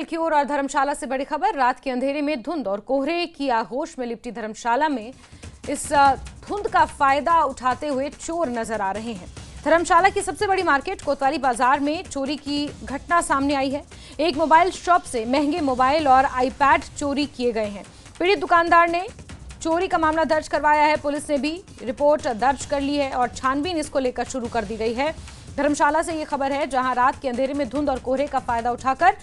की ओर और धर्मशाला से बड़ी खबर। रात के अंधेरे में धुंध और कोहरे की आगोश में लिपटी धर्मशाला में इस धुंध का फायदा उठाते हुए चोर नजर आ रहे हैं। धर्मशाला की सबसे बड़ी मार्केट कोतवाली बाजार में चोरी की घटना सामने आई है। एक मोबाइल शॉप से महंगे मोबाइल और आईपैड चोरी किए गए हैं। पीड़ित दुकानदार ने चोरी का मामला दर्ज करवाया है। पुलिस ने भी रिपोर्ट दर्ज कर ली है और छानबीन इसको लेकर शुरू कर दी गई है। धर्मशाला से ये खबर है, जहां रात के अंधेरे में धुंध और कोहरे का फायदा उठाकर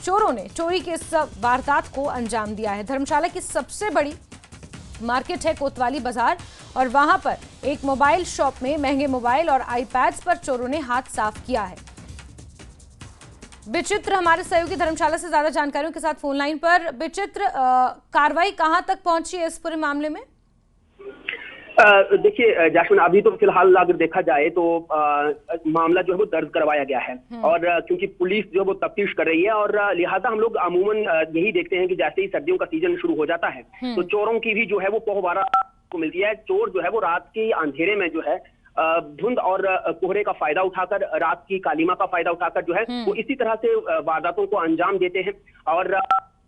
चोरों ने चोरी के इस वारदात को अंजाम दिया है। धर्मशाला की सबसे बड़ी मार्केट है कोतवाली बाजार और वहां पर एक मोबाइल शॉप में महंगे मोबाइल और आईपैड्स पर चोरों ने हाथ साफ किया है। विचित्र हमारे सहयोगी धर्मशाला से ज्यादा जानकारियों के साथ फोन लाइन पर। विचित्र, कार्रवाई कहां तक पहुंची है इस पूरे मामले में? देखिए जैस्मिन, अभी तो फिलहाल अगर देखा जाए तो मामला जो है वो दर्ज करवाया गया है और क्योंकि पुलिस जो है वो तफ्तीश कर रही है और लिहाजा हम लोग अमूमन यही देखते हैं कि जैसे ही सर्दियों का सीजन शुरू हो जाता है तो चोरों की भी जो है वो पहवारा को मिलती है। चोर जो है वो रात के अंधेरे में जो है धुंध और कोहरे का फायदा उठाकर, रात की कालीमा का फायदा उठाकर जो है वो इसी तरह से वारदातों को अंजाम देते हैं और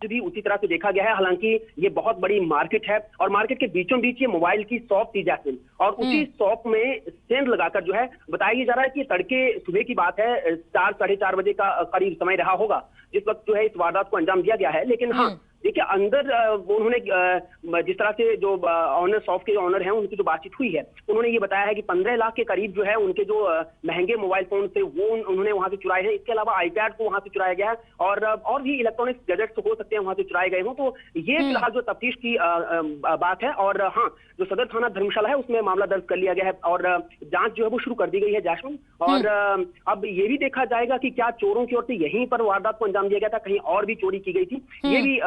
भी उसी तरह से देखा गया है। हालांकि ये बहुत बड़ी मार्केट है और मार्केट के बीचों बीच ये मोबाइल की शॉप थी जैस्मिन, और उसी शॉप में सेंध लगाकर जो है बताया जा रहा है कि तड़के सुबह की बात है, 4 साढ़े 4 बजे का करीब समय रहा होगा जिस वक्त जो है इस वारदात को अंजाम दिया गया है। लेकिन हाँ, देखिए अंदर उन्होंने जिस तरह से जो ऑनर, शॉप के ऑनर हैं, उनकी जो बातचीत हुई है, उन्होंने ये बताया है कि 15 लाख के करीब जो है उनके जो महंगे मोबाइल फोन थे वो उन्होंने वहां से चुराए हैं। इसके अलावा आईपैड को वहां से चुराया गया है और भी इलेक्ट्रॉनिक्स गैजेट्स हो सकते हैं वहां से चुराए गए हों। तो ये फिलहाल जो तफ्तीश की बात है और हाँ, जो सदर थाना धर्मशाला है उसमें मामला दर्ज कर लिया गया है और जांच जो है वो शुरू कर दी गई है जैस्मिन। और अब ये भी देखा जाएगा कि क्या चोरों की ओर से यहीं पर वारदात को अंजाम दिया गया था, कहीं और भी चोरी की गई थी, ये भी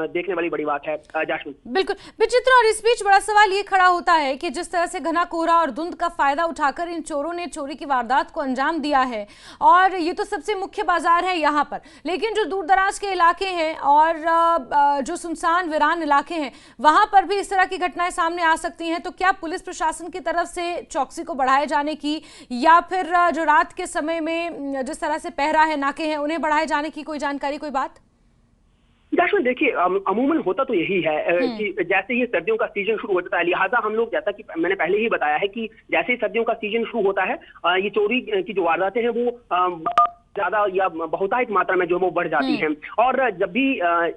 देखने वाली बड़ी बात है जैस्मिन। बिल्कुल विचित्र। और इस बीच बड़ा सवाल ये खड़ा होता है कि जिस तरह से घना कोहरा और धुंध का फायदा उठाकर इन चोरों ने चोरी की वारदात को अंजाम दिया है, और ये तो सबसे मुख्य बाजार है यहाँ पर, लेकिन जो दूर दराज के इलाके हैं और जो सुनसान वीरान इलाके हैं वहां पर भी इस तरह की घटनाएं सामने आ सकती हैं। तो क्या पुलिस प्रशासन की तरफ से चौकसी को बढ़ाए जाने की या फिर जो रात के समय में जिस तरह से पहरा है, नाके हैं, उन्हें बढ़ाए जाने की कोई जानकारी, कोई बात? जैसे देखिए अमूमन होता तो यही है कि जैसे ही सर्दियों का सीजन शुरू हो जाता है, लिहाजा हम लोग, जैसा कि मैंने पहले ही बताया है कि जैसे ही सर्दियों का सीजन शुरू होता है ये चोरी की जो वारदातें हैं वो ज्यादा या बहुतायत मात्रा में जो वो बढ़ जाती हैं। और जब भी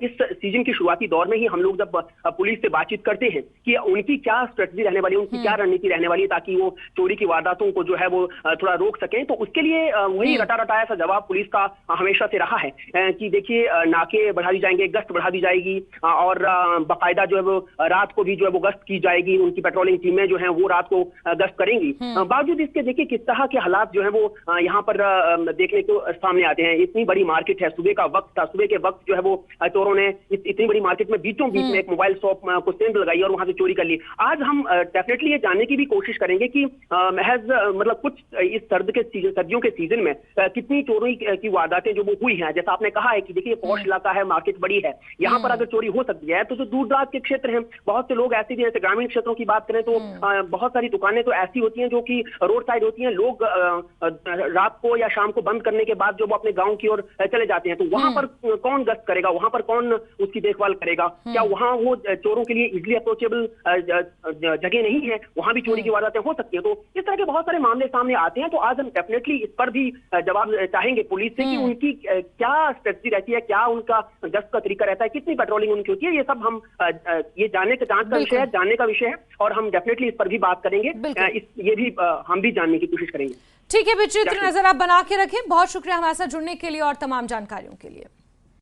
इस सीजन की शुरुआती दौर में ही हम लोग जब पुलिस से बातचीत करते हैं कि उनकी क्या स्ट्रेटजी रहने वाली है, उनकी क्या रणनीति रहने वाली है ताकि वो चोरी की वारदातों को जो है वो थोड़ा रोक सकें, तो उसके लिए वही रटा रटाया सा जवाब पुलिस का हमेशा से रहा है कि देखिए नाके बढ़ा दी जाएंगे, गश्त बढ़ा दी जाएगी और बाकायदा जो है वो रात को भी जो है वो गश्त की जाएगी, उनकी पेट्रोलिंग टीमें जो है वो रात को गश्त करेंगी। बावजूद इसके देखिए किस तरह के हालात जो है वो यहाँ पर देखने को सामने आते हैं। इतनी बड़ी मार्केट है, सुबह का वक्त था, सुबह के वक्त जो है वो चोरों ने इतनी बड़ी मार्केट में बीचों बीच में एक मोबाइल शॉप को सेंध लगाई और वहां से चोरी कर ली। आज हम डेफिनेटली ये जानने की भी कोशिश करेंगे कि महज मतलब कुछ इस सर्दियों के सीजन में कितनी चोरी की वारदातें जो वो हुई हैं। जैसा आपने कहा है कि देखिए पॉश इलाका है, मार्केट बड़ी है, यहाँ पर अगर चोरी हो सकती है तो जो दूर दराज के क्षेत्र हैं, बहुत से लोग ऐसे भी, जैसे ग्रामीण क्षेत्रों की बात करें तो बहुत सारी दुकानें तो ऐसी होती हैं जो कि रोड साइड होती हैं। लोग रात को या शाम को बंद करने के बाद जो वो अपने गांव की ओर चले जाते हैं, तो वहां पर कौन गश्त करेगा, वहां पर कौन उसकी देखभाल करेगा? क्या वहां वो चोरों के लिए इजीली अप्रोचेबल जगह नहीं है, वहां भी चोरी की वारदातें हो सकती है? तो इस तरह के बहुत सारे मामले सामने आते हैं। तो आज हम डेफिनेटली इस पर भी जवाब चाहेंगे पुलिस से कि उनकी क्या स्ट्रेटजी रहती है, क्या उनका गश्त का तरीका रहता है, कितनी पेट्रोलिंग उनकी होती है। ये सब हम ये जांच का विषय है, जानने का विषय है और हम डेफिनेटली इस पर भी बात करेंगे, ये भी हम भी जानने की कोशिश करेंगे। ठीक है विचित्र, नजर आप बना के रखें। बहुत शुक्रिया हमारे साथ जुड़ने के लिए और तमाम जानकारियों के लिए।